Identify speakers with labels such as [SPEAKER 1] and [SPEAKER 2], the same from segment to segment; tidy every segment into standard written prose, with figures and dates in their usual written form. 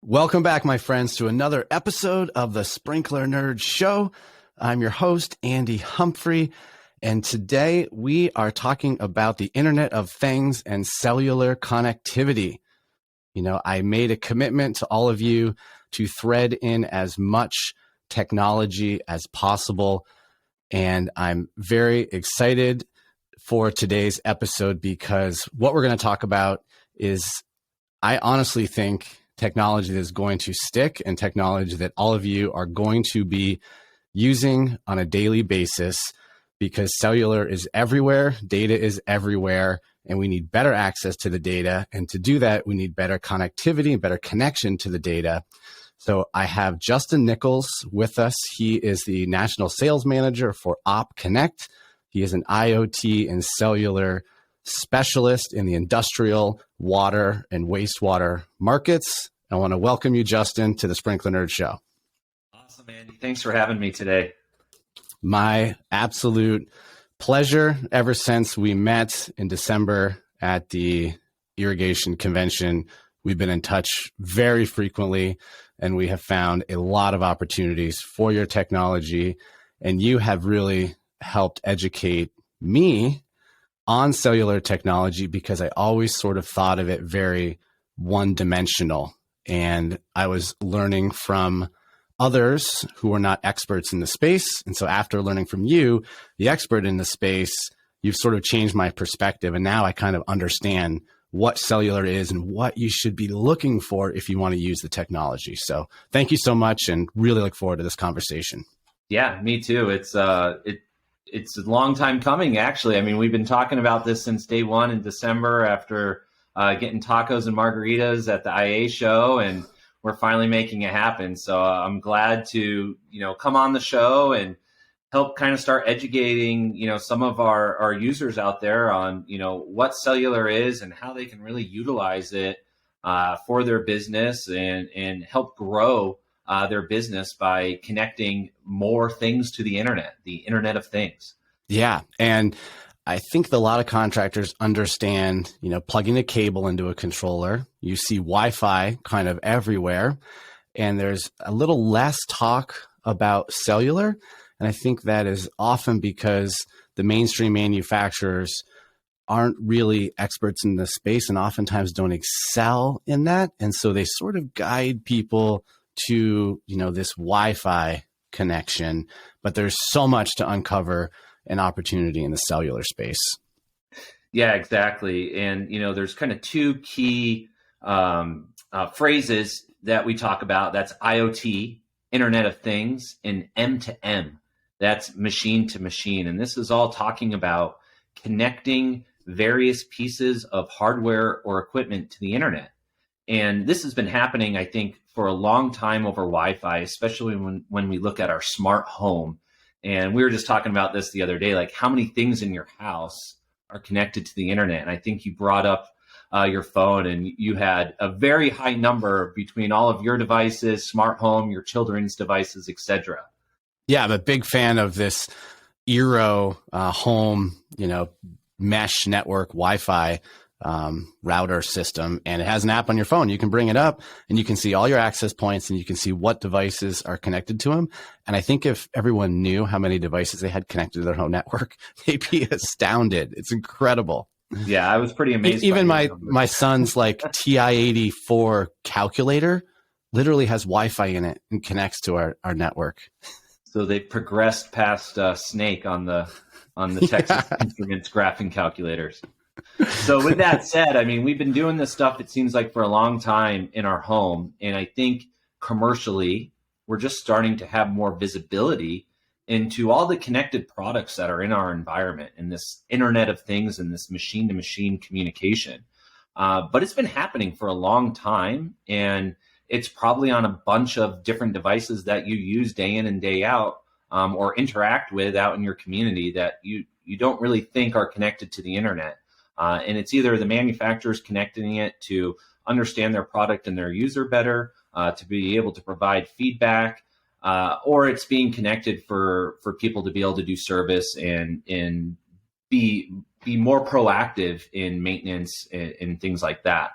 [SPEAKER 1] Welcome back, my friends, to another episode of the Sprinkler Nerd Show. I'm your host, Andy Humphrey, and today we are talking about the Internet of Things and cellular connectivity. You know, I made a commitment to all of you to thread in as much technology as possible, and I'm very excited for today's episode because what we're going to talk about is, I honestly think, technology that is going to stick and technology that all of you are going to be using on a daily basis because cellular is everywhere, data is everywhere, and we need better access to the data. And to do that, we need better connectivity and better connection to the data. So I have Justin Nichols with us. He is the National Sales Manager for OptConnect. He is an IoT and cellular specialist in the industrial, water, and wastewater markets. I want to welcome you, Justin, to the Sprinkler Nerd Show.
[SPEAKER 2] Awesome, Andy. Thanks for having me today.
[SPEAKER 1] My absolute pleasure. Ever since we met in December at the Irrigation convention, we've been in touch very frequently, and we have found a lot of opportunities for your technology, and you have really helped educate me on cellular technology because I always sort of thought of it very one-dimensional. And I was learning from others who were not experts in the space. And so after learning from you, the expert in the space, you've sort of changed my perspective. And now I kind of understand what cellular is and what you should be looking for if you want to use the technology. So thank you so much and really look forward to this conversation.
[SPEAKER 2] Yeah, me too. It's a long time coming, actually. I mean, we've been talking about this since day one in December after getting tacos and margaritas at the IA show, and we're finally making it happen. So I'm glad to, come on the show and help kind of start educating, some of our users out there on, what cellular is and how they can really utilize it for their business and help grow their business by connecting more things to the Internet of Things.
[SPEAKER 1] Yeah. And I think that a lot of contractors understand, plugging a cable into a controller. You see Wi-Fi kind of everywhere, and there's a little less talk about cellular. And I think that is often because the mainstream manufacturers aren't really experts in the space and oftentimes don't excel in that. And so they sort of guide people to, this Wi-Fi connection, but there's so much to uncover an opportunity in the cellular space.
[SPEAKER 2] Yeah, exactly. And, there's kind of two key phrases that we talk about. That's IoT, Internet of Things, and M2M. That's machine to machine. And this is all talking about connecting various pieces of hardware or equipment to the internet. And this has been happening, I think, for a long time over Wi-Fi, especially when we look at our smart home. And we were just talking about this the other day, like how many things in your house are connected to the internet. And I think you brought up your phone, and you had a very high number between all of your devices, smart home, your children's devices, etc.
[SPEAKER 1] Yeah, I'm a big fan of this Eero home, mesh network Wi-Fi router system, and it has an app on your phone. You can bring it up and you can see all your access points and you can see what devices are connected to them. And I think if everyone knew how many devices they had connected to their home network, they'd be astounded. It's incredible.
[SPEAKER 2] Yeah, I was pretty amazed.
[SPEAKER 1] Even my son's like TI-84 calculator literally has Wi-Fi in it and connects to our network.
[SPEAKER 2] So they progressed past Snake on the Texas Instruments graphing calculators. So with that said, I mean, we've been doing this stuff, it seems like, for a long time in our home. And I think commercially, we're just starting to have more visibility into all the connected products that are in our environment and this Internet of Things and this machine-to-machine communication. But it's been happening for a long time, and it's probably on a bunch of different devices that you use day in and day out, or interact with out in your community that you don't really think are connected to the internet. And it's either the manufacturers connecting it to understand their product and their user better, to be able to provide feedback, or it's being connected for people to be able to do service and be be more proactive in maintenance and things like that.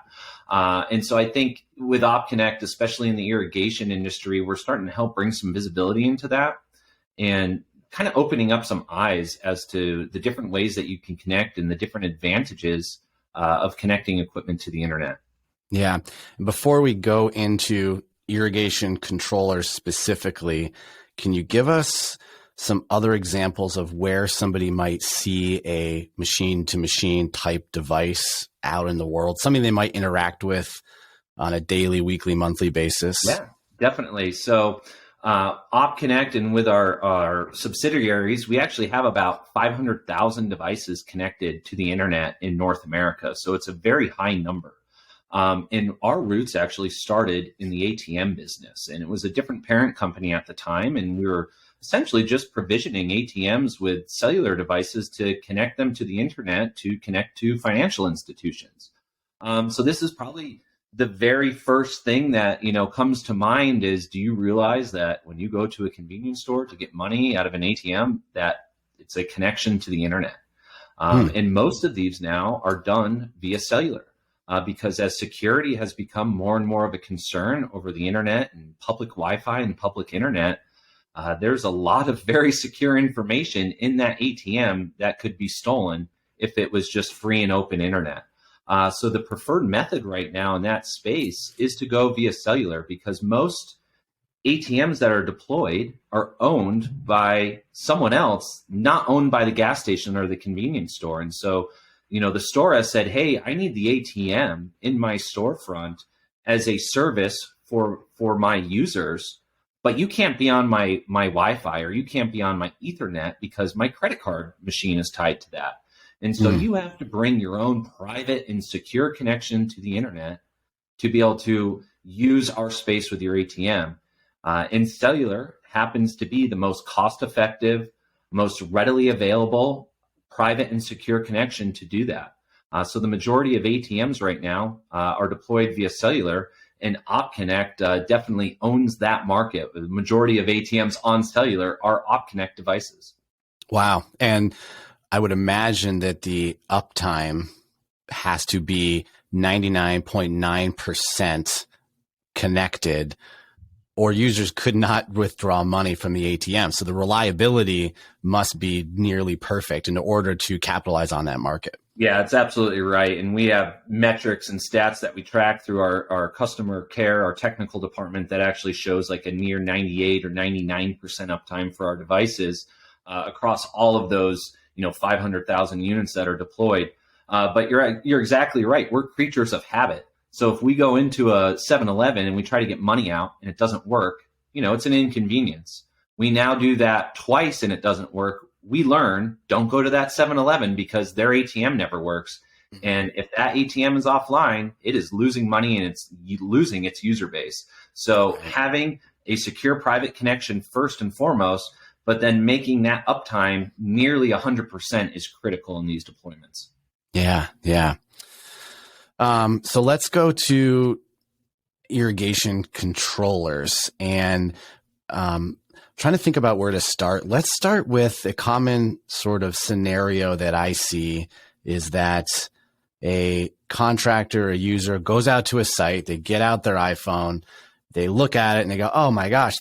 [SPEAKER 2] And so I think with OptConnect, especially in the irrigation industry, we're starting to help bring some visibility into that and kind of opening up some eyes as to the different ways that you can connect and the different advantages of connecting equipment to the internet.
[SPEAKER 1] Yeah. Before we go into irrigation controllers specifically, can you give us some other examples of where somebody might see a machine-to-machine type device out in the world, something they might interact with on a daily, weekly, monthly basis?
[SPEAKER 2] Yeah, definitely. So OptConnect and with our subsidiaries, we actually have about 500,000 devices connected to the internet in North America. So it's a very high number. And our roots actually started in the ATM business, and it was a different parent company at the time. And we were essentially just provisioning ATMs with cellular devices to connect them to the internet to connect to financial institutions. So this is probably the very first thing that, comes to mind is, do you realize that when you go to a convenience store to get money out of an ATM, that it's a connection to the internet? And most of these now are done via cellular. Because as security has become more and more of a concern over the internet and public Wi-Fi and public internet, there's a lot of very secure information in that ATM that could be stolen if it was just free and open internet. So the preferred method right now in that space is to go via cellular, because most ATMs that are deployed are owned by someone else, not owned by the gas station or the convenience store. And so the store has said, hey, I need the ATM in my storefront as a service for my users, but you can't be on my Wi-Fi or you can't be on my Ethernet because my credit card machine is tied to that. And so you have to bring your own private and secure connection to the internet to be able to use our space with your ATM. And cellular happens to be the most cost-effective, most readily available private and secure connection to do that. So the majority of ATMs right now are deployed via cellular, and OptConnect definitely owns that market. The majority of ATMs on cellular are OptConnect devices.
[SPEAKER 1] Wow. And I would imagine that the uptime has to be 99.9% connected, or users could not withdraw money from the ATM. So the reliability must be nearly perfect in order to capitalize on that market.
[SPEAKER 2] Yeah, it's absolutely right. And we have metrics and stats that we track through our customer care, our technical department, that actually shows like a near 98 or 99% uptime for our devices across all of those 500,000 units that are deployed. But you're exactly right. We're creatures of habit. So if we go into a 7-Eleven and we try to get money out and it doesn't work, it's an inconvenience. We now do that twice and it doesn't work. We learn, don't go to that 7-Eleven because their ATM never works. And if that ATM is offline, it is losing money and it's losing its user base. So having a secure private connection first and foremost, but then making that uptime nearly 100% is critical in these deployments.
[SPEAKER 1] Yeah. So let's go to irrigation controllers, and trying to think about where to start. Let's start with a common sort of scenario that I see is that a contractor, a user goes out to a site, they get out their iPhone, they look at it and they go, oh my gosh,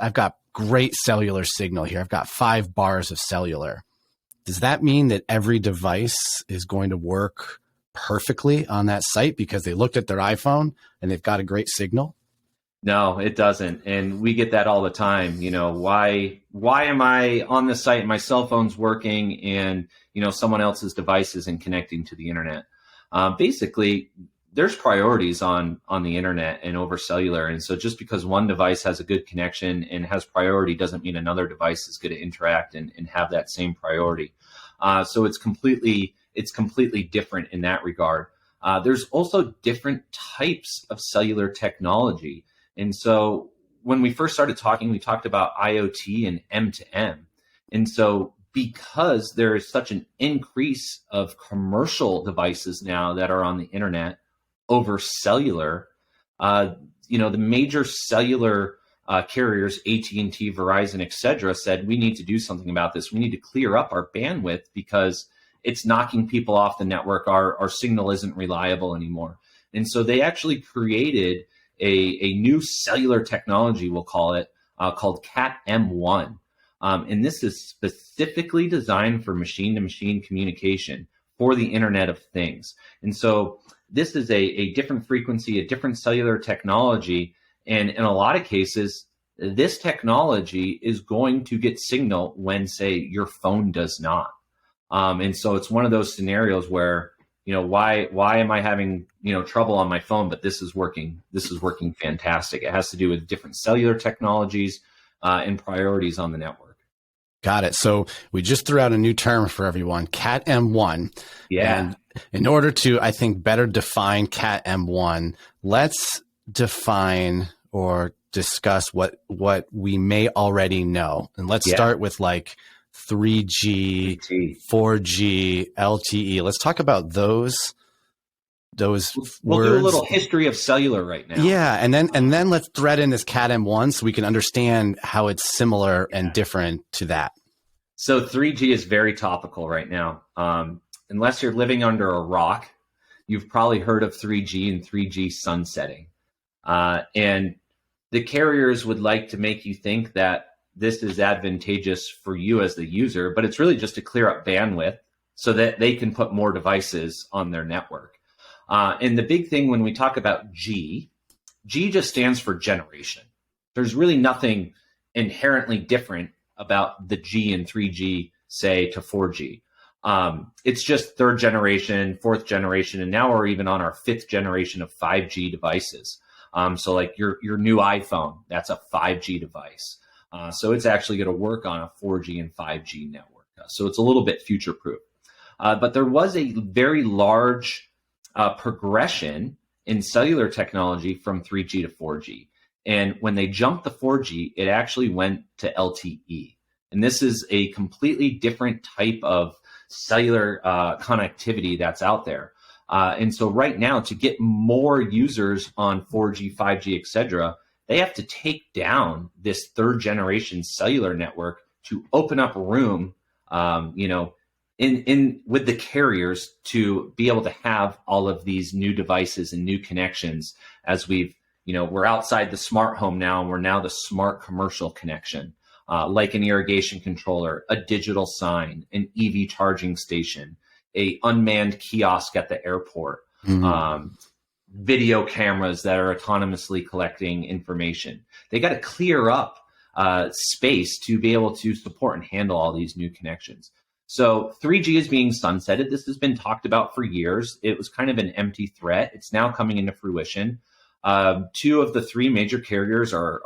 [SPEAKER 1] I've got great cellular signal here. I've got 5 bars of cellular. Does that mean that every device is going to work perfectly on that site because they looked at their iPhone and they've got a great signal?
[SPEAKER 2] No, it doesn't. And we get that all the time. Why am I on the site and my cell phone's working and, someone else's device isn't connecting to the internet? Basically, there's priorities on the internet and over cellular. And so just because one device has a good connection and has priority doesn't mean another device is going to interact and have that same priority. So it's completely different in that regard. There's also different types of cellular technology. And so when we first started talking, we talked about IoT and M2M. And so because there is such an increase of commercial devices now that are on the internet over cellular, the major cellular carriers, AT&T, Verizon, et cetera, said, we need to do something about this. We need to clear up our bandwidth because it's knocking people off the network. Our signal isn't reliable anymore. And so they actually created a new cellular technology, we'll call it, called Cat M1. And this is specifically designed for machine-to-machine communication for the Internet of Things. And so this is a different frequency, a different cellular technology. And in a lot of cases, this technology is going to get signal when, say, your phone does not. And so it's one of those scenarios where, why am I having, trouble on my phone, but this is working fantastic. It has to do with different cellular technologies and priorities on the network.
[SPEAKER 1] Got it. So we just threw out a new term for everyone, Cat M1.
[SPEAKER 2] Yeah.
[SPEAKER 1] And in order to, I think, better define Cat M1, let's define or discuss what we may already know. And let's start with like 3G, 4G, LTE. Let's talk about those
[SPEAKER 2] We'll
[SPEAKER 1] words.
[SPEAKER 2] do a little history of cellular right now.
[SPEAKER 1] Yeah, and then let's thread in this Cat M1 so we can understand how it's similar and different to that.
[SPEAKER 2] So 3G is very topical right now. Unless you're living under a rock, you've probably heard of 3G and 3G sunsetting. And the carriers would like to make you think that this is advantageous for you as the user, but it's really just to clear up bandwidth so that they can put more devices on their network. And the big thing when we talk about G just stands for generation. There's really nothing inherently different about the G and 3G, say, to 4G. It's just third generation, fourth generation, and now we're even on our fifth generation of 5G devices. So like your new iPhone, that's a 5G device. So it's actually going to work on a 4G and 5G network. So it's a little bit future-proof. But there was a very large progression in cellular technology from 3G to 4G. And when they jumped to 4G, it actually went to LTE. And this is a completely different type of cellular connectivity that's out there. And so right now, to get more users on 4G, 5G, et cetera, they have to take down this third generation cellular network to open up room, in with the carriers to be able to have all of these new devices and new connections as we're outside the smart home now, and we're now the smart commercial connection, like an irrigation controller, a digital sign, an EV charging station, a unmanned kiosk at the airport, video cameras that are autonomously collecting information. They got to clear up space to be able to support and handle all these new connections. So 3G is being sunsetted. This has been talked about for years. It was kind of an empty threat. It's now coming into fruition. Two of the three major carriers are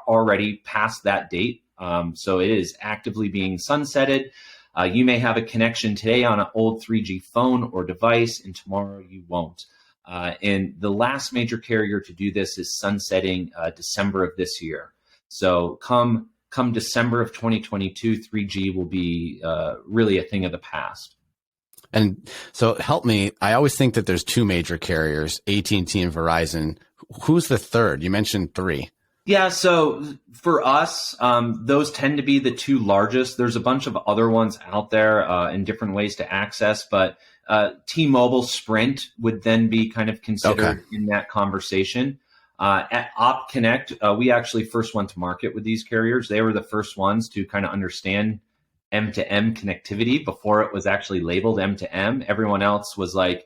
[SPEAKER 2] already past that date. So it is actively being sunsetted. You may have a connection today on an old 3G phone or device, and tomorrow you won't. And the last major carrier to do this is sunsetting December of this year. So come December of 2022, 3G will be really a thing of the past.
[SPEAKER 1] And so help me, I always think that there's two major carriers, AT&T and Verizon. Who's the third? You mentioned three.
[SPEAKER 2] Yeah, so for us, those tend to be the two largest. There's a bunch of other ones out there in different ways to access, but T-Mobile, Sprint would then be kind of considered in that conversation. At OptConnect, we actually first went to market with these carriers. They were the first ones to kind of understand M2M connectivity before it was actually labeled M2M. Everyone else was like,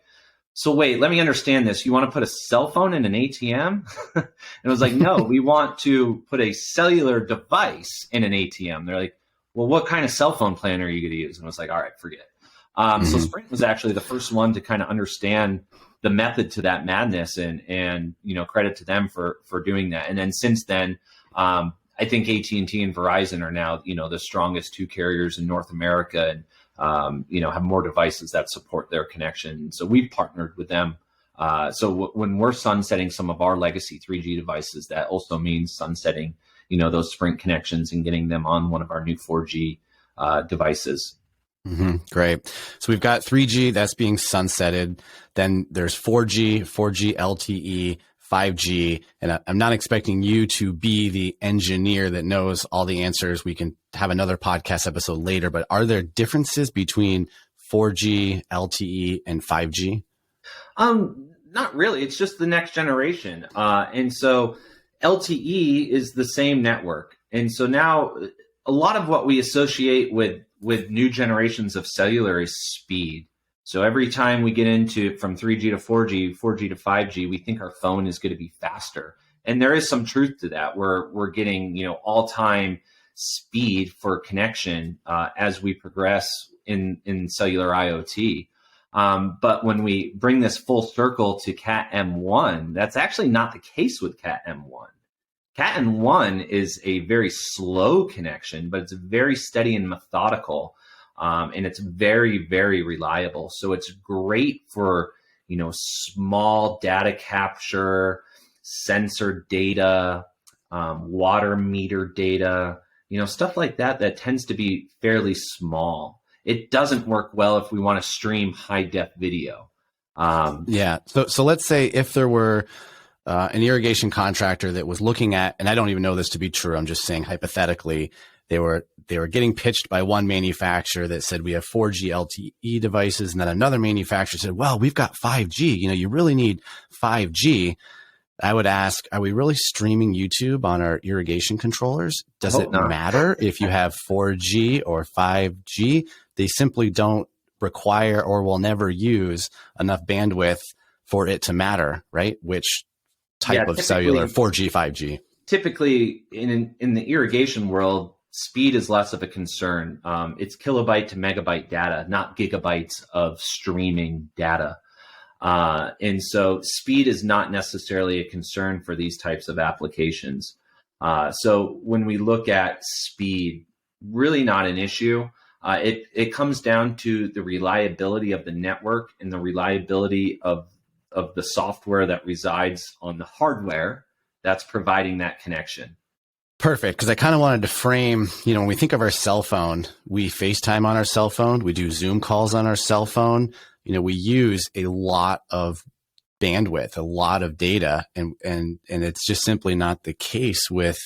[SPEAKER 2] so wait, let me understand this. You want to put a cell phone in an ATM? And it was like, no, we want to put a cellular device in an ATM. They're like, well, what kind of cell phone plan are you going to use? And I was like, all right, forget it. So Sprint was actually the first one to kind of understand the method to that madness, and credit to them for doing that. And then since then, I think AT&T and Verizon are now the strongest two carriers in North America, and have more devices that support their connection. So we've partnered with them. So when we're sunsetting some of our legacy 3G devices, that also means sunsetting those Sprint connections and getting them on one of our new 4G devices.
[SPEAKER 1] Great. So we've got 3G that's being sunsetted. Then there's 4G, 4G LTE, 5G. And I'm not expecting you to be the engineer that knows all the answers. We can have another podcast episode later, but are there differences between 4G, LTE, and 5G?
[SPEAKER 2] Not really. It's just the next generation. And so LTE is the same network. And so now a lot of what we associate with new generations of cellular is speed. So every time we get into from 3G to 4G, 4G to 5G, we think our phone is going to be faster. And there is some truth to that. We're getting, all-time speed for connection as we progress in cellular IoT. But when we bring this full circle to Cat M1, that's actually not the case with Cat M1. Cat M1 is a very slow connection, but it's very steady and methodical. And it's very, very reliable. So it's great for, small data capture, sensor data, water meter data, stuff like that tends to be fairly small. It doesn't work well if we want to stream high def video.
[SPEAKER 1] Yeah. So let's say if there were an irrigation contractor that was looking at, and I don't even know this to be true, I'm just saying hypothetically, they were getting pitched by one manufacturer that said we have 4G LTE devices, and then another manufacturer said, well, we've got 5G. You really need 5G. I would ask, are we really streaming YouTube on our irrigation controllers? Does it matter if you have 4G or 5G? They simply don't require or will never use enough bandwidth for it to matter, right? Which type of cellular, 4G, 5G? Typically,
[SPEAKER 2] in the irrigation world, speed is less of a concern. It's kilobyte to megabyte data, not gigabytes of streaming data. And so speed is not necessarily a concern for these types of applications. So when we look at speed, really not an issue. It comes down to the reliability of the network and the reliability of the software that resides on the hardware that's providing that connection.
[SPEAKER 1] Perfect. Because I kind of wanted to frame, when we think of our cell phone, we FaceTime on our cell phone, we do Zoom calls on our cell phone. We use a lot of bandwidth, a lot of data, and it's just simply not the case with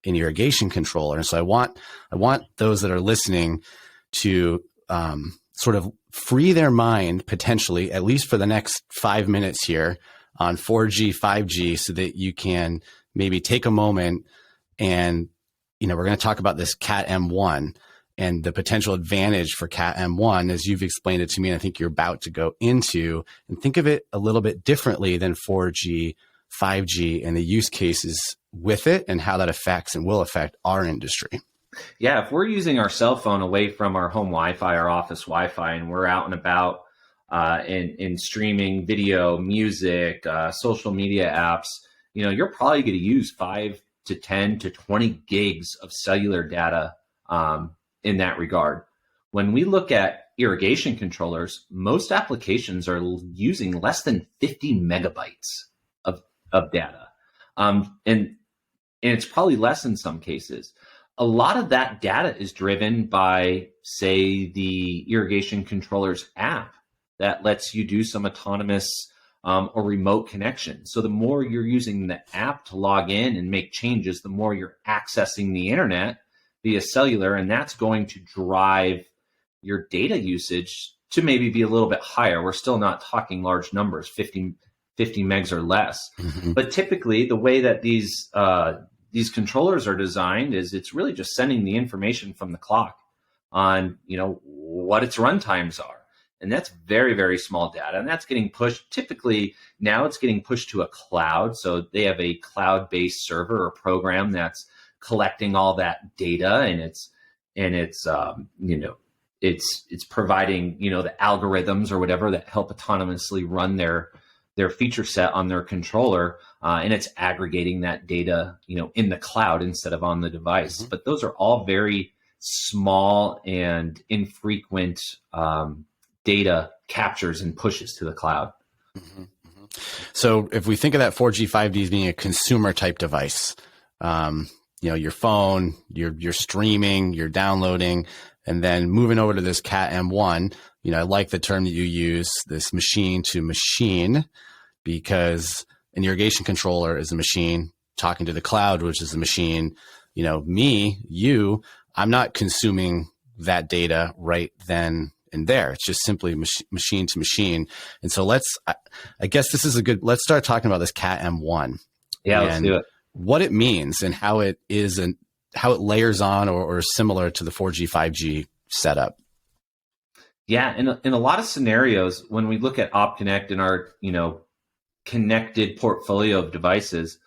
[SPEAKER 1] an irrigation controller. And so I want those that are listening to sort of free their mind potentially, at least for the next 5 minutes here, on 4G, 5G, so that you can maybe take a moment and, we're going to talk about this Cat M1 and the potential advantage for Cat M1, as you've explained it to me, and I think you're about to go into, and think of it a little bit differently than 4G, 5G, and the use cases with it and how that affects and will affect our industry.
[SPEAKER 2] Yeah, if we're using our cell phone away from our home Wi-Fi, our office Wi-Fi, and we're out and about in streaming video, music, social media apps, you're probably going to use 5 to 10 to 20 gigs of cellular data in that regard. When we look at irrigation controllers, most applications are using less than 50 megabytes of data. And it's probably less in some cases. A lot of that data is driven by, say, the irrigation controller's app that lets you do some autonomous or remote connection. So the more you're using the app to log in and make changes, the more you're accessing the internet via cellular, and that's going to drive your data usage to maybe be a little bit higher. We're still not talking large numbers, 50 megs or less. Mm-hmm. But typically, the way that these controllers are designed is it's really just sending the information from the clock on, what its runtimes are. And that's very, very small data. And that's getting pushed. Typically, now it's getting pushed to a cloud. So they have a cloud-based server or program that's collecting all that data, and it's providing, the algorithms or whatever that help autonomously run their feature set on their controller, and it's aggregating that data, in the cloud instead of on the device. Mm-hmm. But those are all very small and infrequent data captures and pushes to the cloud.
[SPEAKER 1] Mm-hmm. Mm-hmm. So if we think of that 4G, 5G as being a consumer type device, your phone, you're streaming, you're downloading, and then moving over to this Cat M1, I like the term that you use, this machine to machine, because an irrigation controller is a machine talking to the cloud, which is a machine. I'm not consuming that data right then in there. It's just simply machine to machine. And so I guess this is let's start talking about this Cat M1.
[SPEAKER 2] Yeah, let's do it.
[SPEAKER 1] What it means and how it is and how it layers on or is similar to the 4G, 5G setup.
[SPEAKER 2] Yeah, in a lot of scenarios, when we look at OptConnect and our, connected portfolio of devices,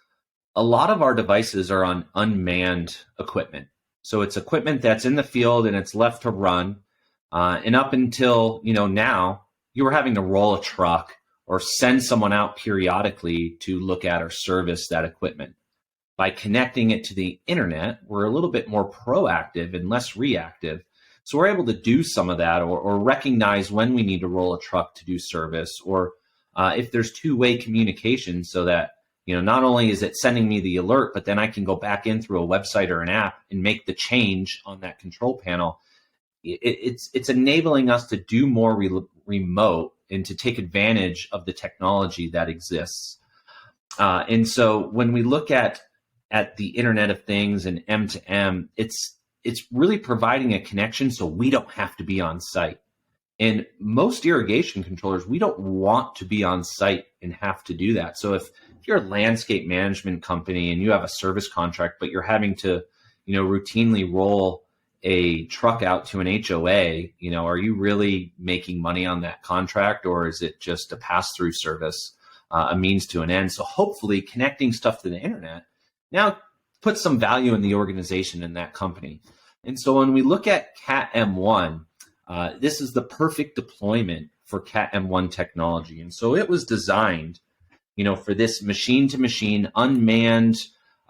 [SPEAKER 2] a lot of our devices are on unmanned equipment. So it's equipment that's in the field and it's left to run. And up until, now, you were having to roll a truck or send someone out periodically to look at or service that equipment. By connecting it to the internet, we're a little bit more proactive and less reactive. So we're able to do some of that or recognize when we need to roll a truck to do service, or if there's two-way communication so that, not only is it sending me the alert, but then I can go back in through a website or an app and make the change on that control panel. It's enabling us to do more remote and to take advantage of the technology that exists. And so when we look at the Internet of Things and M2M, it's really providing a connection so we don't have to be on site. And most irrigation controllers, we don't want to be on site and have to do that. So if you're a landscape management company and you have a service contract, but you're having to, routinely roll a truck out to an HOA, are you really making money on that contract, or is it just a pass-through service, a means to an end? So hopefully connecting stuff to the internet now puts some value in the organization and that company. And so when we look at Cat M1, this is the perfect deployment for Cat M1 technology. And so it was designed, for this machine-to-machine, unmanned,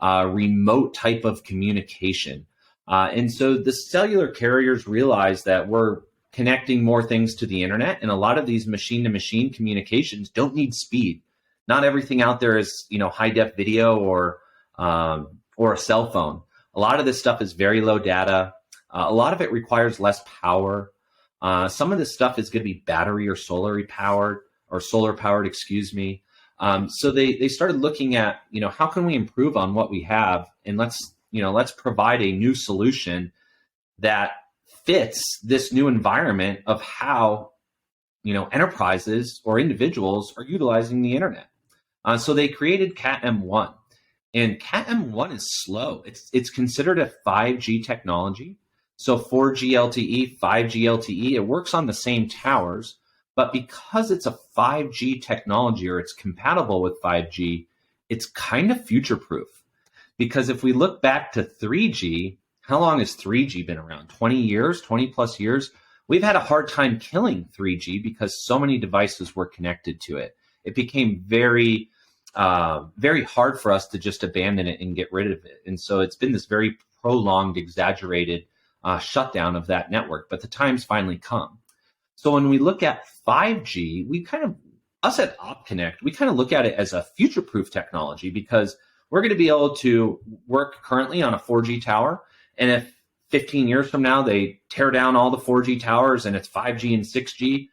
[SPEAKER 2] remote type of communication. And so the cellular carriers realize that we're connecting more things to the internet, and a lot of these machine-to-machine communications don't need speed. Not everything out there is, high-def video or a cell phone. A lot of this stuff is very low data. A lot of it requires less power. Some of this stuff is going to be battery or solar powered, So they started looking at, how can we improve on what we have, and let's provide a new solution that fits this new environment of how, enterprises or individuals are utilizing the internet. So they created Cat M1. And Cat M1 is slow. It's considered a 5G technology. So 4G LTE, 5G LTE, it works on the same towers, but because it's a 5G technology or it's compatible with 5G, it's kind of future-proof. Because if we look back to 3G, how long has 3G been around? 20 years, 20 plus years? We've had a hard time killing 3G because so many devices were connected to it. It became very hard for us to just abandon it and get rid of it. And so it's been this very prolonged, exaggerated shutdown of that network, but the time's finally come. So when we look at 5G, us at OptConnect, we kind of look at it as a future-proof technology, because we're going to be able to work currently on a 4G tower. And if 15 years from now, they tear down all the 4G towers and it's 5G and 6G,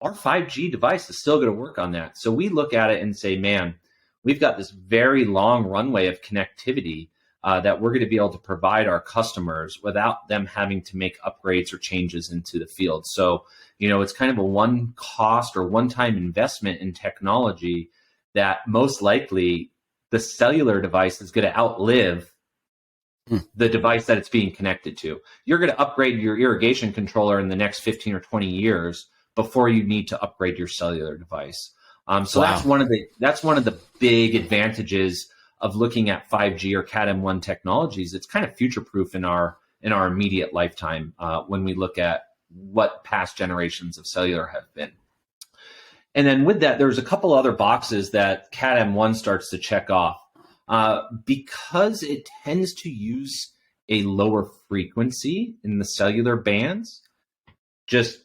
[SPEAKER 2] our 5G device is still going to work on that. So we look at it and say, man, we've got this very long runway of connectivity that we're going to be able to provide our customers without them having to make upgrades or changes into the field. So, it's kind of a one cost or one-time investment in technology that most likely the cellular device is going to outlive the device that it's being connected to. You're going to upgrade your irrigation controller in the next 15 or 20 years before you need to upgrade your cellular device. So wow. That's one of the big advantages of looking at 5G or Cat M1 technologies. It's kind of future-proof in our immediate lifetime when we look at what past generations of cellular have been. And then with that, there's a couple other boxes that Cat M1 starts to check off. Because it tends to use a lower frequency in the cellular bands. Just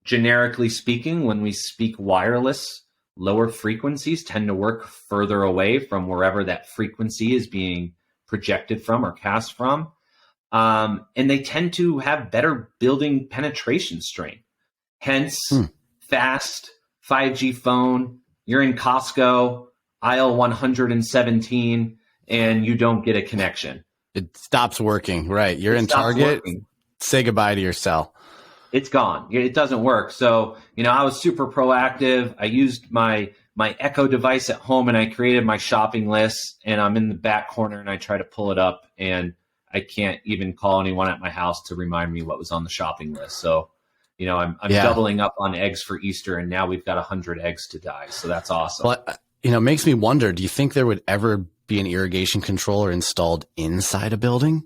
[SPEAKER 2] generically speaking, when we speak wireless, lower frequencies tend to work further away from wherever that frequency is being projected from or cast from. And they tend to have better building penetration strength. Hence, fast 5G phone, you're in Costco, aisle 117, and you don't get a connection.
[SPEAKER 1] It stops working, right? You're in Target, say goodbye to your cell.
[SPEAKER 2] it's gone. It doesn't work. So, I was super proactive. I used my Echo device at home, and I created my shopping list, and I'm in the back corner and I try to pull it up, and I can't even call anyone at my house to remind me what was on the shopping list. So, I'm doubling up on eggs for Easter, and now we've got 100 eggs to dye. So that's awesome.
[SPEAKER 1] Well, it makes me wonder, do you think there would ever be an irrigation controller installed inside a building?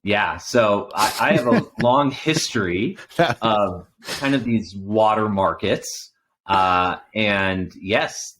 [SPEAKER 2] Yeah. So I have a long history of kind of these water markets. And yes,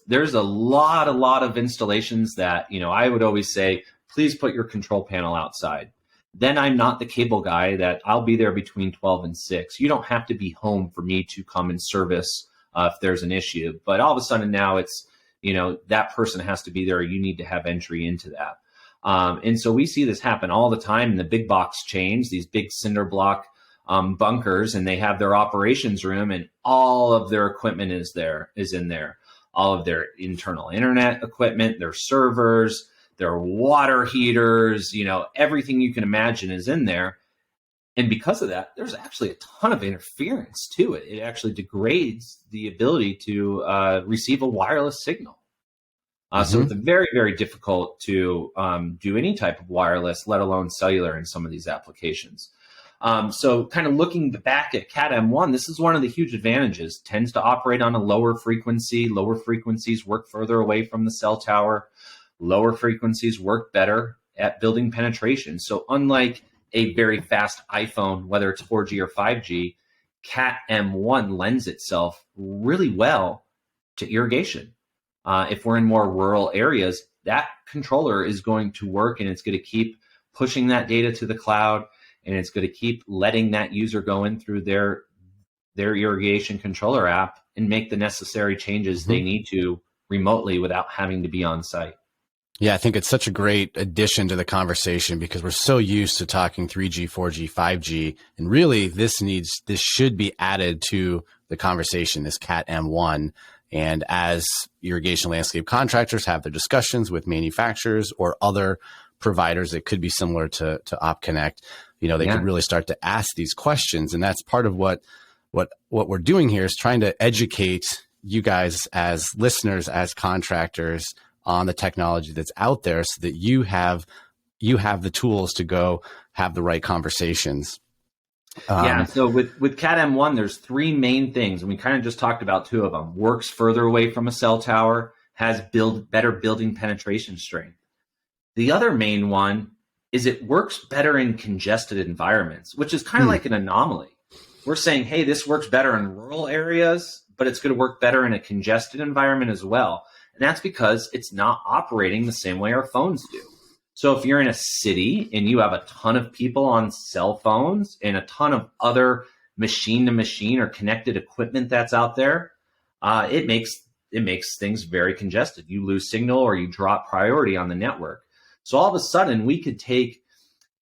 [SPEAKER 2] there's a lot of installations that, I would always say, please put your control panel outside. Then I'm not the cable guy that I'll be there between 12 and 6. You don't have to be home for me to come and service if there's an issue. But all of a sudden now it's, that person has to be there. You need to have entry into that. And so we see this happen all the time in the big box chains, these big cinder block bunkers, and they have their operations room, and all of their equipment is in there. All of their internal internet equipment, their servers, their water heaters, everything you can imagine is in there. And because of that, there's actually a ton of interference to it. It actually degrades the ability to receive a wireless signal. So it's very, very difficult to do any type of wireless, let alone cellular, in some of these applications. So kind of looking back at Cat M1, this is one of the huge advantages. Tends to operate on a lower frequency. Lower frequencies work further away from the cell tower. Lower frequencies work better at building penetration. So unlike a very fast iPhone, whether it's 4G or 5G, Cat M1 lends itself really well to irrigation. If we're in more rural areas, that controller is going to work, and it's going to keep pushing that data to the cloud, and it's going to keep letting that user go in through their irrigation controller app and make the necessary changes they need to remotely without having to be on site.
[SPEAKER 1] Yeah, I think it's such a great addition to the conversation because we're so used to talking 3G, 4G, 5G, and really this should be added to the conversation, this Cat M1. And as irrigation landscape contractors have their discussions with manufacturers or other providers that could be similar to OptConnect, they could really start to ask these questions. And that's part of what we're doing here is trying to educate you guys as listeners, as contractors, on the technology that's out there so that you have the tools to go have the right conversations.
[SPEAKER 2] So with Cat M1, there's three main things, and we kind of just talked about two of them. Works further away from a cell tower, has better building penetration strength. The other main one is it works better in congested environments, which is kind of like an anomaly. We're saying, hey, this works better in rural areas, but it's going to work better in a congested environment as well. And that's because it's not operating the same way our phones do. So if you're in a city and you have a ton of people on cell phones and a ton of other machine-to-machine or connected equipment that's out there, it makes things very congested. You lose signal or you drop priority on the network. So all of a sudden, we could take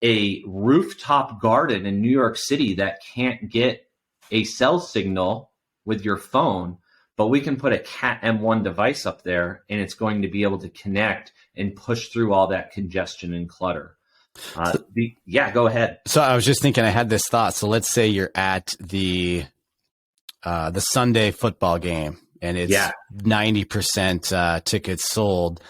[SPEAKER 2] a rooftop garden in New York City that can't get a cell signal with your phone, but we can put a Cat M1 device up there, and it's going to be able to connect and push through all that congestion and clutter. Go ahead.
[SPEAKER 1] So I was just thinking, I had this thought. So let's say you're at the Sunday football game, and it's 90% tickets sold.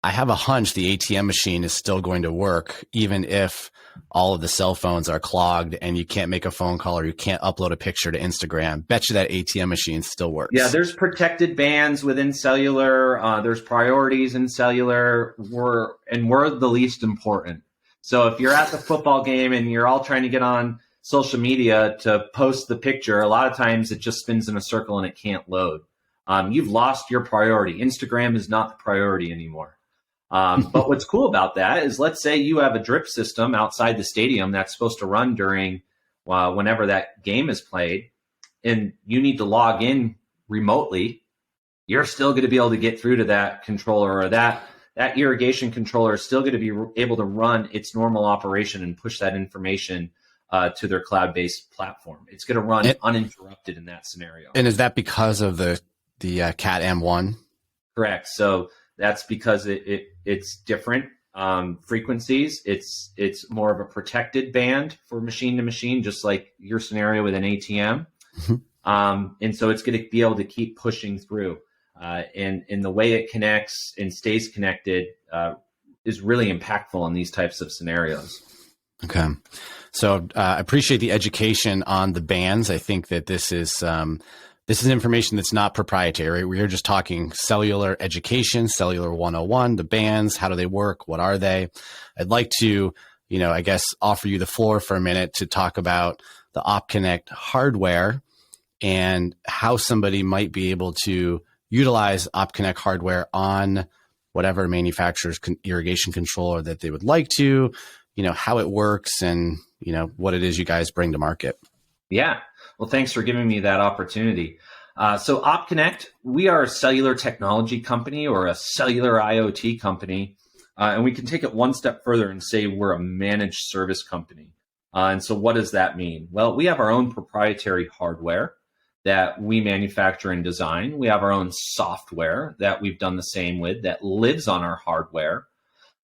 [SPEAKER 1] I have a hunch the ATM machine is still going to work, even if all of the cell phones are clogged and you can't make a phone call or you can't upload a picture to Instagram. Bet you that ATM machine still works.
[SPEAKER 2] Yeah, there's protected bands within cellular. There's priorities in cellular. We're the least important. So if you're at the football game and you're all trying to get on social media to post the picture, a lot of times it just spins in a circle and it can't load. You've lost your priority. Instagram is not the priority anymore. But what's cool about that is, let's say you have a drip system outside the stadium that's supposed to run during whenever that game is played, and you need to log in remotely. You're still going to be able to get through to that controller, or that irrigation controller is still going to be able to run its normal operation and push that information to their cloud-based platform. It's going to run uninterrupted in that scenario.
[SPEAKER 1] And is that because of the Cat M1?
[SPEAKER 2] Correct. So that's because it's different. frequencies. It's more of a protected band for machine to machine, just like your scenario with an ATM. And so it's going to be able to keep pushing through. And the way it connects and stays connected is really impactful in these types of scenarios.
[SPEAKER 1] Okay. So I appreciate the education on the bands. I think that this is information that's not proprietary. We're just talking cellular education, cellular 101, the bands, how do they work? What are they? I'd like to, I guess, offer you the floor for a minute to talk about the OptConnect hardware and how somebody might be able to utilize OptConnect hardware on whatever manufacturer's irrigation controller that they would like to, how it works and, what it is you guys bring to market.
[SPEAKER 2] Yeah. Well, thanks for giving me that opportunity. So OptConnect, we are a cellular technology company or a cellular IoT company. And we can take it one step further and say we're a managed service company. And so what does that mean? Well, we have our own proprietary hardware that we manufacture and design. We have our own software that we've done the same with that lives on our hardware.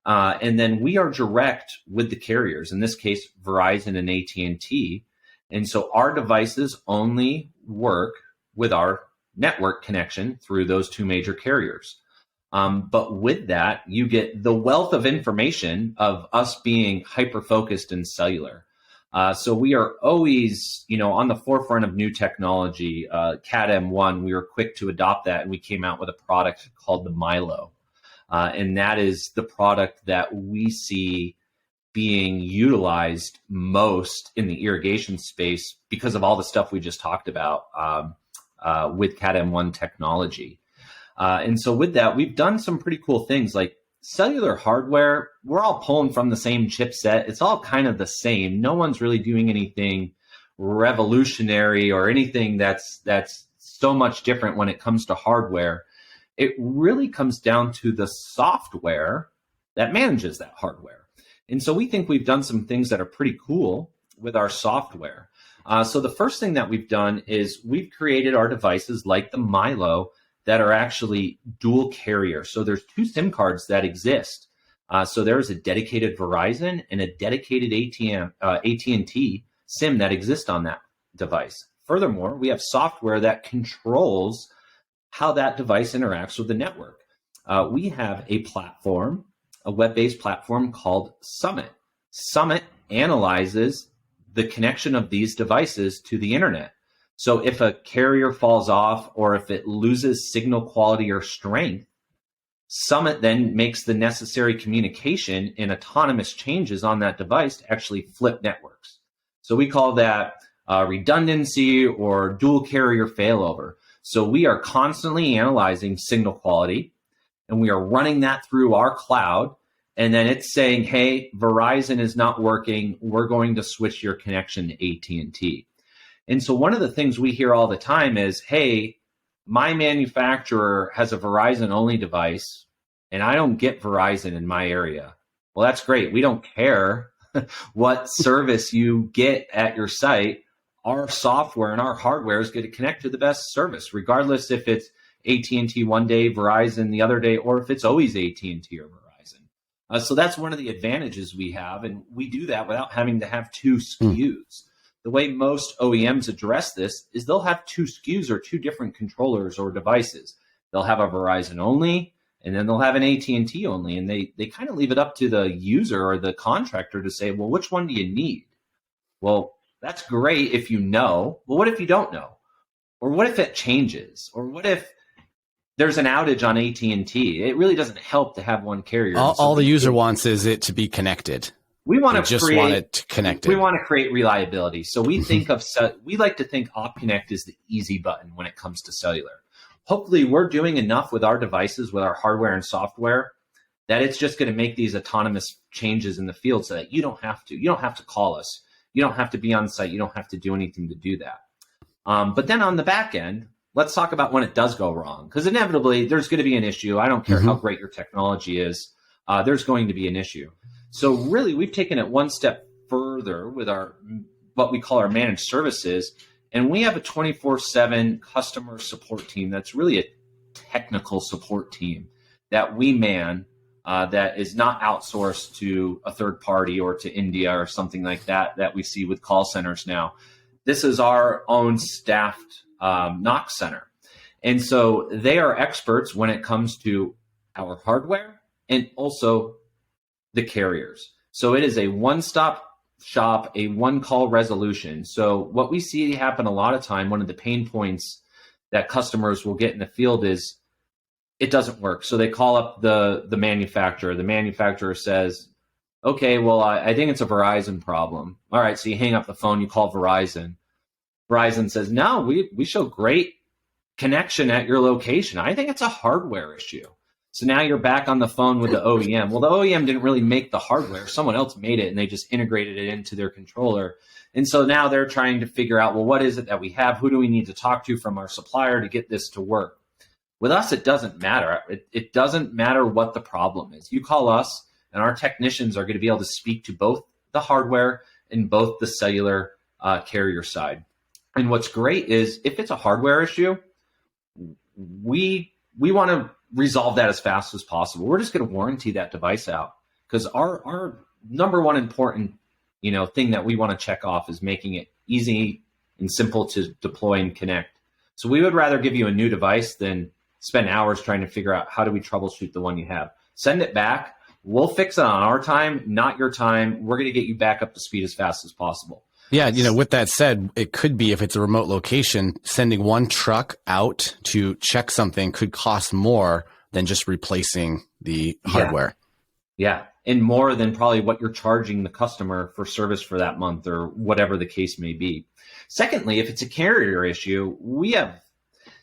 [SPEAKER 2] And then we are direct with the carriers, in this case, Verizon and AT&T. And so our devices only work with our network connection through those two major carriers. But with that, you get the wealth of information of us being hyper-focused in cellular. So we are always, on the forefront of new technology. Cat M1, we were quick to adopt that, and we came out with a product called the Mylo. And that is the product that we see being utilized most in the irrigation space because of all the stuff we just talked about with Cat M1 technology. And so with that, we've done some pretty cool things like cellular hardware. We're all pulling from the same chipset. It's all kind of the same. No one's really doing anything revolutionary or anything that's so much different when it comes to hardware. It really comes down to the software that manages that hardware. And so we think we've done some things that are pretty cool with our software. So the first thing that we've done is we've created our devices like the Mylo that are actually dual carrier. So there's two SIM cards that exist. So there's a dedicated Verizon and a dedicated AT&T SIM that exist on that device. Furthermore, we have software that controls how that device interacts with the network. We have a platform, a web-based platform called Summit. Summit analyzes the connection of these devices to the internet. So if a carrier falls off or if it loses signal quality or strength, Summit then makes the necessary communication and autonomous changes on that device to actually flip networks. So we call that redundancy or dual carrier failover. So we are constantly analyzing signal quality and we are running that through our cloud. And then it's saying, hey, Verizon is not working. We're going to switch your connection to AT&T. And so one of the things we hear all the time is, hey, my manufacturer has a Verizon only device and I don't get Verizon in my area. Well, that's great. We don't care what service you get at your site. Our software and our hardware is going to connect to the best service, regardless if it's AT&T one day, Verizon the other day, or if it's always AT&T or Verizon. So that's one of the advantages we have, and we do that without having to have two SKUs. The way most OEMs address this is they'll have two SKUs or two different controllers or devices. They'll have a Verizon only, and then they'll have an AT&T only, and they kind of leave it up to the user or the contractor to say, well, which one do you need? Well, that's great if you know. Well, what if you don't know? Or what if it changes? Or what if there's an outage on AT&T? It really doesn't help to have one carrier.
[SPEAKER 1] All the user wants is it to be connected.
[SPEAKER 2] We want to
[SPEAKER 1] just want it connected.
[SPEAKER 2] We want to create reliability. So we we like to think OptConnect is the easy button when it comes to cellular. Hopefully we're doing enough with our devices, with our hardware and software, that it's just going to make these autonomous changes in the field so that you don't have to call us. You don't have to be on site. You don't have to do anything to do that. But then on the back end, let's talk about when it does go wrong, because inevitably there's going to be an issue. I don't care how great your technology is. There's going to be an issue. So really, we've taken it one step further with our what we call our managed services, and we have a 24/7 customer support team that's really a technical support team that we man that is not outsourced to a third party or to India or something like that we see with call centers now. This is our own staffed knock center. And so they are experts when it comes to our hardware and also the carriers. So it is a one-stop shop, a one-call resolution. So what we see happen a lot of time, one of the pain points that customers will get in the field is it doesn't work. So they call up the manufacturer. The manufacturer says, okay, well, I think it's a Verizon problem. All right, so you hang up the phone, you call Verizon. Verizon says, no, we show great connection at your location. I think it's a hardware issue. So now you're back on the phone with the OEM. Well, the OEM didn't really make the hardware. Someone else made it, and they just integrated it into their controller. And so now they're trying to figure out, well, what is it that we have? Who do we need to talk to from our supplier to get this to work? With us, it doesn't matter. It doesn't matter what the problem is. You call us, and our technicians are going to be able to speak to both the hardware and both the cellular carrier side. And what's great is if it's a hardware issue, we want to resolve that as fast as possible. We're just going to warranty that device out because our number one important thing that we want to check off is making it easy and simple to deploy and connect. So we would rather give you a new device than spend hours trying to figure out how do we troubleshoot the one you have. Send it back. We'll fix it on our time, not your time. We're going to get you back up to speed as fast as possible.
[SPEAKER 1] Yeah, with that said, it could be if it's a remote location, sending one truck out to check something could cost more than just replacing the hardware.
[SPEAKER 2] Yeah, and more than probably what you're charging the customer for service for that month or whatever the case may be. Secondly, if it's a carrier issue,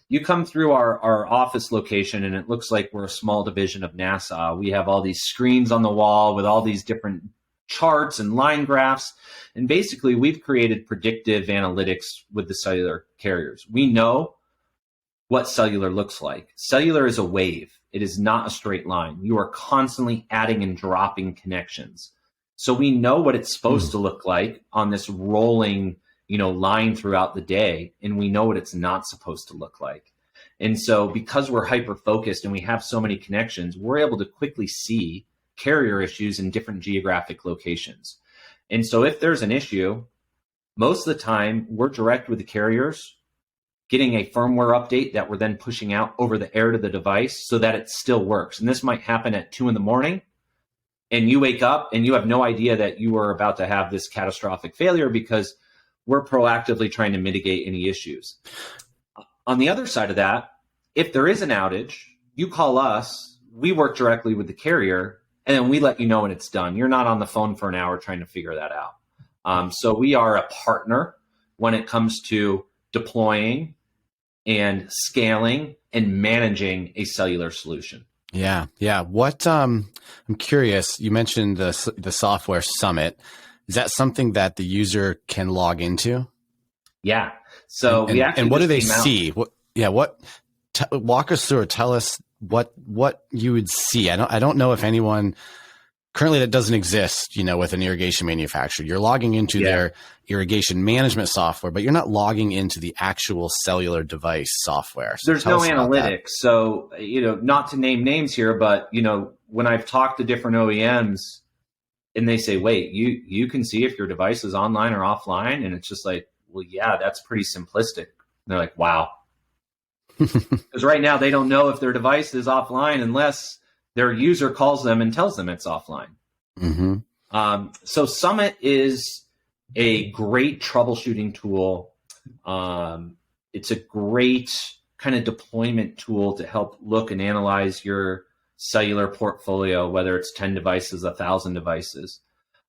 [SPEAKER 2] you come through our office location and it looks like we're a small division of NASA. We have all these screens on the wall with all these different charts and line graphs. And basically, we've created predictive analytics with the cellular carriers. We know what cellular looks like. Cellular is a wave. It is not a straight line. You are constantly adding and dropping connections. So we know what it's supposed to look like on this rolling, line throughout the day, and we know what it's not supposed to look like. And so because we're hyper-focused and we have so many connections, we're able to quickly see carrier issues in different geographic locations. And so if there's an issue, most of the time we're direct with the carriers, getting a firmware update that we're then pushing out over the air to the device so that it still works. And this might happen at 2 a.m. and you wake up and you have no idea that you are about to have this catastrophic failure because we're proactively trying to mitigate any issues. On the other side of that, if there is an outage, you call us, we work directly with the carrier, and then we let you know when it's done. You're not on the phone for an hour trying to figure that out. So we are a partner when it comes to deploying and scaling and managing a cellular solution.
[SPEAKER 1] Yeah. What I'm curious. You mentioned the software summit. Is that something that the user can log into?
[SPEAKER 2] Yeah. So
[SPEAKER 1] and what do they see? Walk us through or tell us what you would see. I don't know if anyone currently that doesn't exist, with an irrigation manufacturer. You're logging into their irrigation management software, but you're not logging into the actual cellular device software. So
[SPEAKER 2] there's no analytics. So, not to name names here, but, when I've talked to different OEMs and they say, wait, you can see if your device is online or offline. And it's just like, well, yeah, that's pretty simplistic. And they're like, wow. Because right now they don't know if their device is offline unless their user calls them and tells them it's offline. Mm-hmm. So Summit is a great troubleshooting tool. It's a great kind of deployment tool to help look and analyze your cellular portfolio, whether it's 10 devices, 1,000 devices.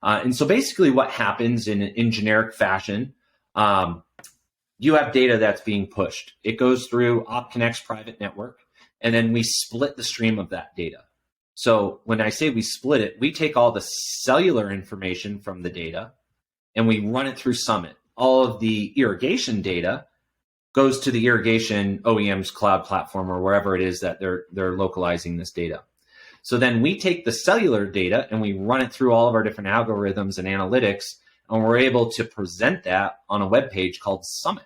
[SPEAKER 2] And so basically what happens in generic fashion, you have data that's being pushed. It goes through OptConnect's private network, and then we split the stream of that data. So when I say we split it, we take all the cellular information from the data and we run it through Summit. All of the irrigation data goes to the irrigation OEM's cloud platform or wherever it is that they're localizing this data. So then we take the cellular data and we run it through all of our different algorithms and analytics, and we're able to present that on a web page called Summit.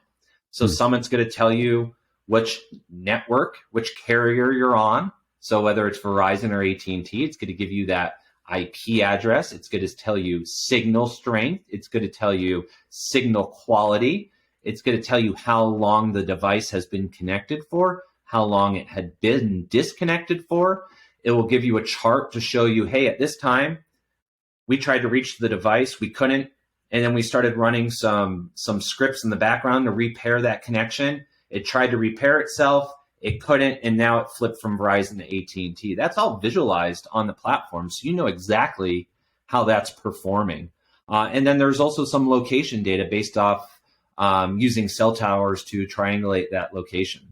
[SPEAKER 2] So Summit's going to tell you which network, which carrier you're on. So whether it's Verizon or AT&T, it's going to give you that IP address. It's going to tell you signal strength. It's going to tell you signal quality. It's going to tell you how long the device has been connected for, how long it had been disconnected for. It will give you a chart to show you, hey, at this time, we tried to reach the device, we couldn't, and then we started running some scripts in the background to repair that connection. It tried to repair itself, it couldn't, and now it flipped from Verizon to AT&T. That's all visualized on the platform, so you know exactly how that's performing. And then there's also some location data based off using cell towers to triangulate that location.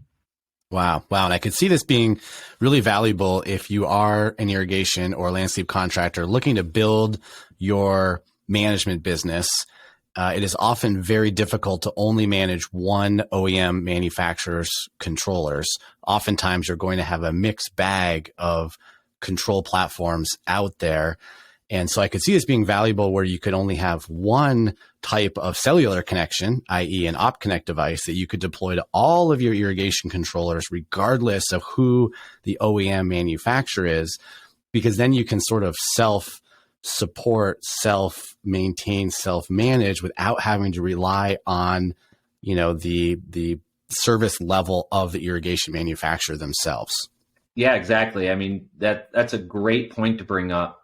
[SPEAKER 1] Wow. And I could see this being really valuable if you are an irrigation or landscape contractor looking to build your management business. It is often very difficult to only manage one OEM manufacturer's controllers. Oftentimes, you're going to have a mixed bag of control platforms out there. And so I could see this being valuable where you could only have one type of cellular connection, i.e. an OptConnect device that you could deploy to all of your irrigation controllers, regardless of who the OEM manufacturer is, because then you can sort of self-support, self-maintain, self-manage without having to rely on, the service level of the irrigation manufacturer themselves.
[SPEAKER 2] Yeah, exactly. I mean, that's a great point to bring up.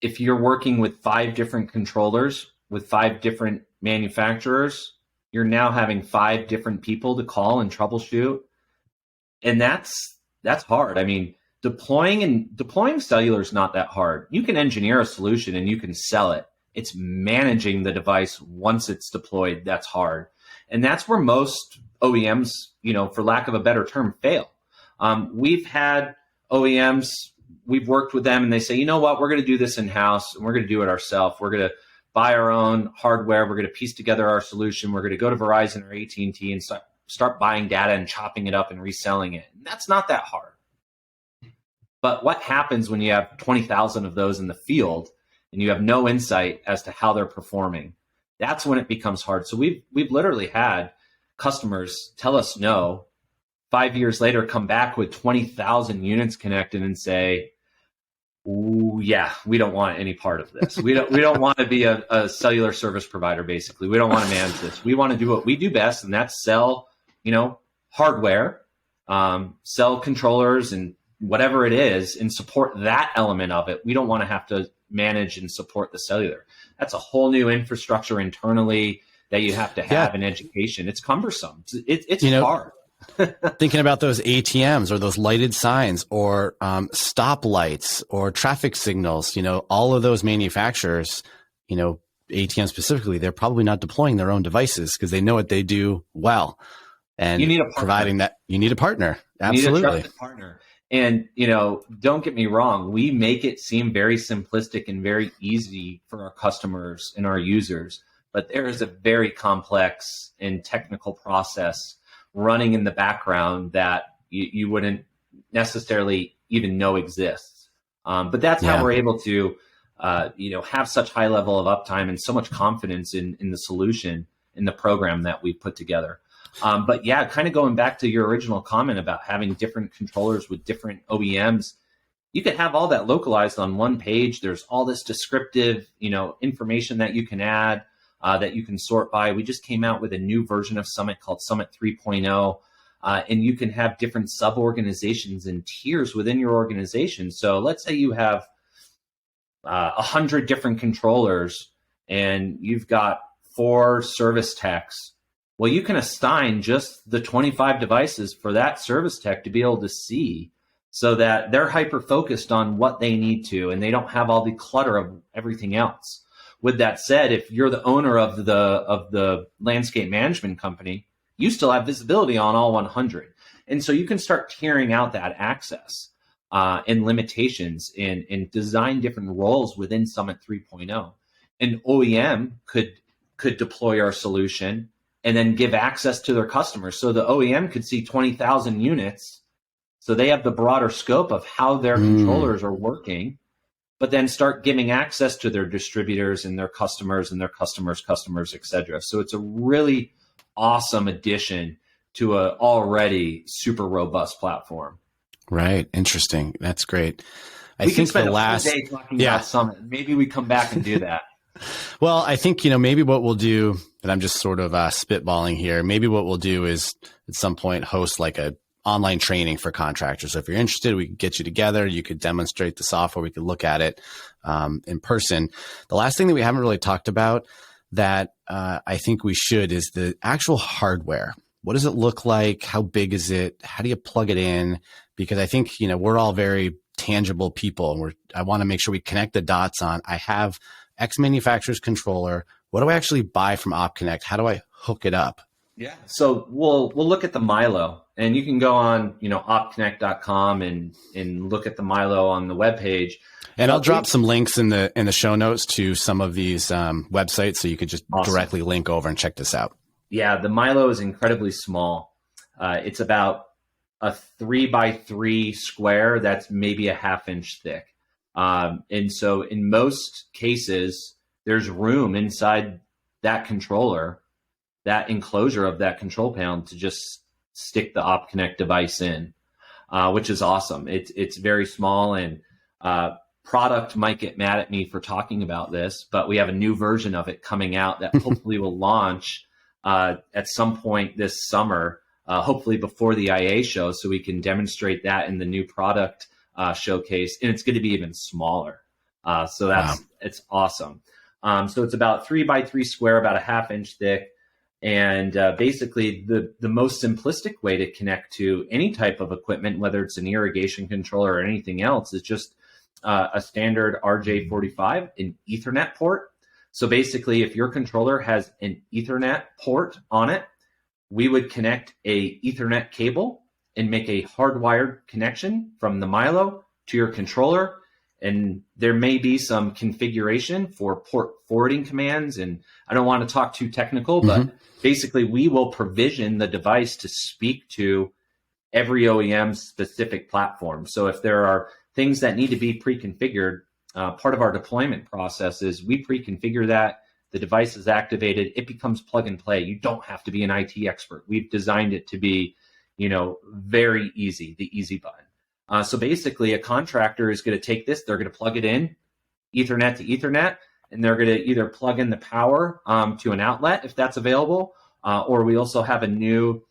[SPEAKER 2] If you're working with 5 different controllers with 5 different manufacturers, you're now having 5 different people to call and troubleshoot. And that's hard. I mean, deploying cellular is not that hard. You can engineer a solution and you can sell it. It's managing the device once it's deployed that's hard. And that's where most OEMs, for lack of a better term, fail. We've had OEMs, we've worked with them and they say, you know what, we're going to do this in-house and we're going to do it ourselves. We're going to buy our own hardware. We're going to piece together our solution. We're going to go to Verizon or AT&T and start buying data and chopping it up and reselling it. And that's not that hard. But what happens when you have 20,000 of those in the field and you have no insight as to how they're performing? That's when it becomes hard. So we've literally had customers tell us no, 5 years later come back with 20,000 units connected and say, ooh, yeah, we don't want any part of this. We don't want to be a cellular service provider, basically. We don't want to manage this. We want to do what we do best, and that's sell, hardware, sell controllers and whatever it is, and support that element of it. We don't want to have to manage and support the cellular. That's a whole new infrastructure internally that you have to have in education. It's cumbersome. It's hard.
[SPEAKER 1] Thinking about those ATMs or those lighted signs or stop lights or traffic signals, all of those manufacturers, ATM specifically, they're probably not deploying their own devices because they know what they do well. And
[SPEAKER 2] you need a partner.
[SPEAKER 1] Providing that, you need a partner. Absolutely.
[SPEAKER 2] You need a trusted partner. And, don't get me wrong, we make it seem very simplistic and very easy for our customers and our users, but there is a very complex and technical process running in the background that you wouldn't necessarily even know exists. But that's how we're able to, have such high level of uptime and so much confidence in the solution, in the program that we've put together. But yeah, kind of going back to your original comment about having different controllers with different OEMs, you could have all that localized on one page. There's all this descriptive, information that you can add. That you can sort by. We just came out with a new version of Summit called Summit 3.0, and you can have different sub-organizations and tiers within your organization. So let's say you have 100 different controllers and you've got 4 service techs. Well, you can assign just the 25 devices for that service tech to be able to see so that they're hyper-focused on what they need to and they don't have all the clutter of everything else. With that said, if you're the owner of the landscape management company, you still have visibility on all 100. And so you can start tearing out that access and limitations and design different roles within Summit 3.0. An OEM could deploy our solution and then give access to their customers. So the OEM could see 20,000 units. So they have the broader scope of how their controllers are working, but then start giving access to their distributors and their customers, et cetera. So it's a really awesome addition to an already super robust platform.
[SPEAKER 1] Right. Interesting. That's great. I
[SPEAKER 2] We can
[SPEAKER 1] think
[SPEAKER 2] spend
[SPEAKER 1] the
[SPEAKER 2] a
[SPEAKER 1] last,
[SPEAKER 2] whole day talking
[SPEAKER 1] yeah.
[SPEAKER 2] about Summit. Maybe we come back and do that.
[SPEAKER 1] Well, I think, maybe what we'll do, and I'm just sort of spitballing here, maybe what we'll do is at some point host like a online training for contractors. So if you're interested, we could get you together. You could demonstrate the software. We could look at it in person. The last thing that we haven't really talked about that I think we should is the actual hardware. What does it look like? How big is it? How do you plug it in? Because I think, we're all very tangible people, and I want to make sure we connect the dots on, I have X manufacturer's controller. What do I actually buy from OptConnect? How do I hook it up?
[SPEAKER 2] Yeah. So we'll look at the Mylo, and you can go on, optconnect.com and look at the Mylo on the webpage.
[SPEAKER 1] And I'll drop some links in the show notes to some of these websites, so you could just directly link over and check this out.
[SPEAKER 2] Yeah, the Mylo is incredibly small. It's about a 3x3 square that's maybe a 1/2 inch thick. And so in most cases, there's room inside that controller, that enclosure of that control panel, to just stick the OptConnect device in, which is awesome. It's very small, and product might get mad at me for talking about this, but we have a new version of it coming out that hopefully will launch at some point this summer, hopefully before the IA show, so we can demonstrate that in the new product showcase, and it's going to be even smaller. So it's awesome. So it's about 3x3 square, about a 1/2 inch thick. And basically the most simplistic way to connect to any type of equipment, whether it's an irrigation controller or anything else, is just a standard RJ45, an Ethernet port. So basically, if your controller has an Ethernet port on it, we would connect a Ethernet cable and make a hardwired connection from the Mylo to your controller. And there may be some configuration for port forwarding commands. And I don't want to talk too technical, but basically we will provision the device to speak to every OEM's specific platform. So if there are things that need to be pre-configured, part of our deployment process is we pre-configure that, the device is activated, it becomes plug and play. You don't have to be an IT expert. We've designed it to be, very easy, the easy button. So basically a contractor is going to take this, they're going to plug it in Ethernet to Ethernet, and they're going to either plug in the power to an outlet if that's available, or we also have a new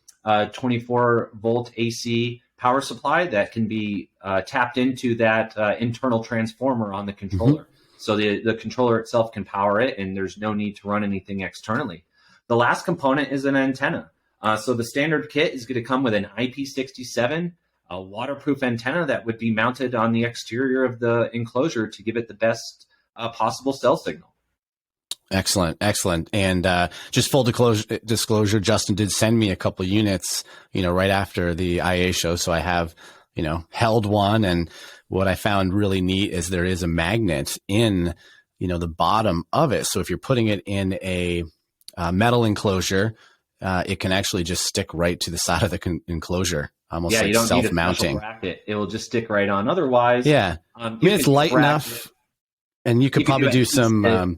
[SPEAKER 2] 24 volt AC power supply that can be tapped into that internal transformer on the controller. So the controller itself can power it, and there's no need to run anything externally. The last component is an antenna. So the standard kit is going to come with an IP67 a waterproof antenna that would be mounted on the exterior of the enclosure to give it the best possible cell signal.
[SPEAKER 1] Excellent. And just full disclosure, Justin did send me a couple units, right after the IA show. So I have, held one. And what I found really neat is there is a magnet in, the bottom of it. So if you're putting it in a metal enclosure, it can actually just stick right to the side of the enclosure. Almost like
[SPEAKER 2] you don't
[SPEAKER 1] self-mounting.
[SPEAKER 2] Need a special bracket. It will just stick right on. Otherwise,
[SPEAKER 1] it's light enough, and you could probably do some. It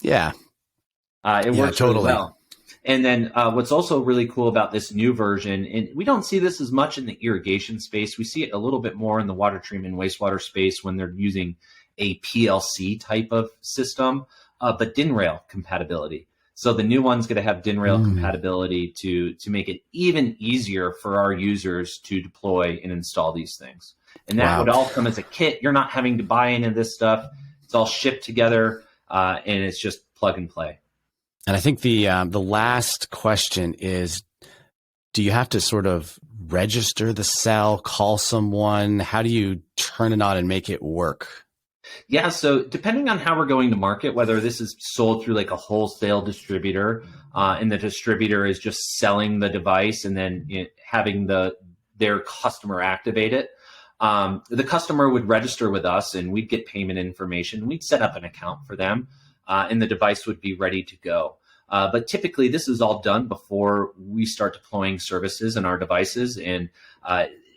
[SPEAKER 2] works totally really well. And then what's also really cool about this new version, and we don't see this as much in the irrigation space. We see it a little bit more in the water treatment wastewater space when they're using a PLC type of system, but DIN rail compatibility. So the new one's going to have DIN rail compatibility to make it even easier for our users to deploy and install these things. And that would all come as a kit. You're not having to buy any of this stuff. It's all shipped together, and it's just plug and play.
[SPEAKER 1] And I think the last question is, do you have to sort of register the cell, call someone? How do you turn it on and make it work?
[SPEAKER 2] Yeah, so depending on how we're going to market, whether this is sold through like a wholesale distributor, and the distributor is just selling the device and then having their customer activate it, the customer would register with us and we'd get payment information. We'd set up an account for them, and the device would be ready to go. But typically, this is all done before we start deploying services in our devices, and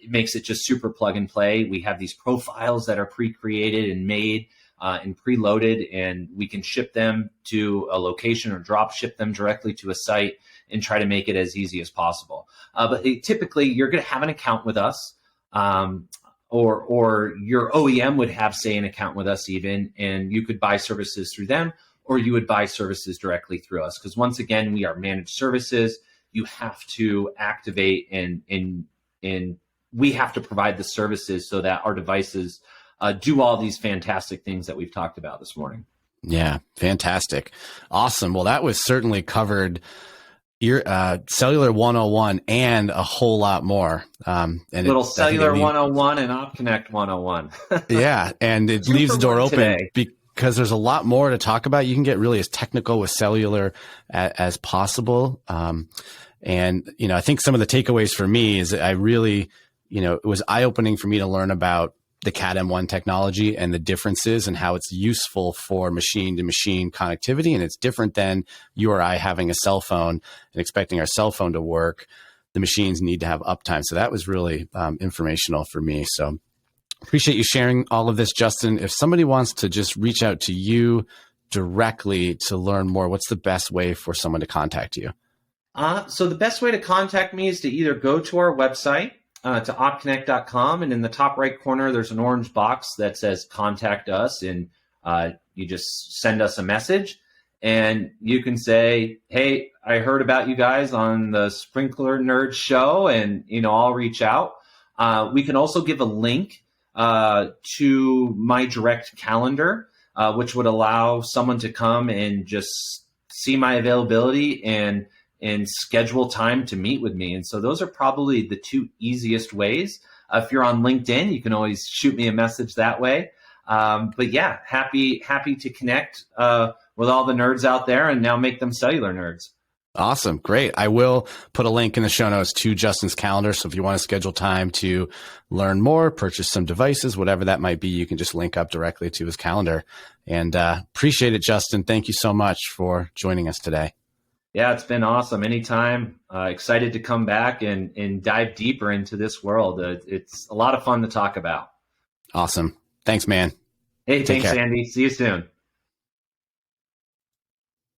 [SPEAKER 2] it makes it just super plug and play. We have these profiles that are pre-created and made and preloaded, and we can ship them to a location or drop ship them directly to a site and try to make it as easy as possible. But typically, you're going to have an account with us. or your OEM would have, say, an account with us even, and you could buy services through them, or you would buy services directly through us. Because once again, we are managed services. You have to activate and we have to provide the services so that our devices do all these fantastic things that we've talked about this morning.
[SPEAKER 1] Yeah, fantastic. Awesome. Well, that was certainly covered your Cellular 101 and a whole lot more.
[SPEAKER 2] And little Cellular 101 and OptConnect 101.
[SPEAKER 1] Yeah, and it leaves the door open because there's a lot more to talk about. You can get really as technical with cellular as possible. And, I think some of the takeaways for me is that I really, it was eye-opening for me to learn about the Cat M1 technology and the differences and how it's useful for machine-to-machine connectivity. And it's different than you or I having a cell phone and expecting our cell phone to work. The machines need to have uptime. So that was really informational for me. So appreciate you sharing all of this, Justin. If somebody wants to just reach out to you directly to learn more, what's the best way for someone to contact you?
[SPEAKER 2] So the best way to contact me is to either go to our website, to optconnect.com, and in the top right corner, there's an orange box that says contact us, and you just send us a message, and you can say, hey, I heard about you guys on the Sprinkler Nerd Show, and I'll reach out. We can also give a link to my direct calendar, which would allow someone to come and just see my availability and schedule time to meet with me. And so those are probably the two easiest ways. If you're on LinkedIn, you can always shoot me a message that way. But yeah, happy to connect with all the nerds out there and now make them cellular nerds.
[SPEAKER 1] Awesome. Great. I will put a link in the show notes to Justin's calendar. So if you want to schedule time to learn more, purchase some devices, whatever that might be, you can just link up directly to his calendar. And appreciate it, Justin. Thank you so much for joining us today.
[SPEAKER 2] Yeah, it's been awesome. Anytime. Excited to come back and dive deeper into this world. It's a lot of fun to talk about.
[SPEAKER 1] Awesome. Thanks, man.
[SPEAKER 2] Hey, thanks, Andy. See you soon.